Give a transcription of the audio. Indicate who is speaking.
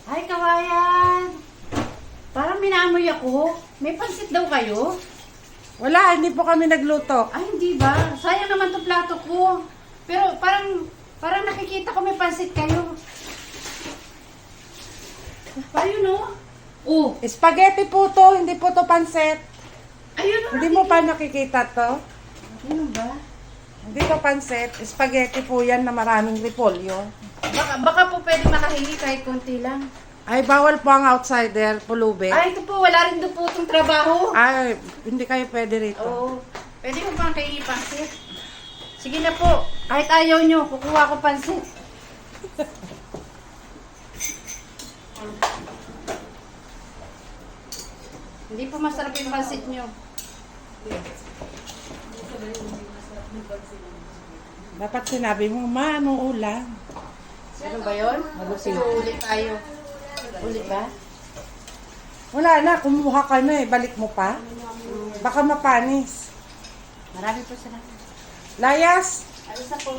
Speaker 1: Ay, kawayan! Parang minamoy ako. May pansit daw kayo?
Speaker 2: Wala, hindi po kami nagluto.
Speaker 1: Ay, hindi ba? Sayang naman to plato ko. Pero parang nakikita ko may pansit kayo. Ayun o. Oh.
Speaker 2: Spaghetti po to, hindi po to pansit.
Speaker 1: Ayun o.
Speaker 2: Hindi mo pa nakikita to?
Speaker 1: Ayun ba?
Speaker 2: Hindi to pansit. Spaghetti po yan na maraming repolyo.
Speaker 1: Baka po pwede makahingi kahit konti lang.
Speaker 2: Ay, bawal po ang outsider, pulubi.
Speaker 1: Ay, ito po. Wala rin doon po itong trabaho.
Speaker 2: Ay, hindi kayo pwede rito.
Speaker 1: Oo. Pwede mo bang kahingi pansit? Sige na po. Kahit ayaw nyo, kukuha ko pansit. Hindi po masarap yung pansit nyo.
Speaker 2: Dapat sinabi mo, ma, anong ulam?
Speaker 1: Ano ba yun? Ulit tayo. Ulit ba?
Speaker 2: Wala na, kumuha ka na eh. Balik mo pa. Baka mapanis.
Speaker 1: Marami po sila.
Speaker 2: Layas!
Speaker 1: Alis na po.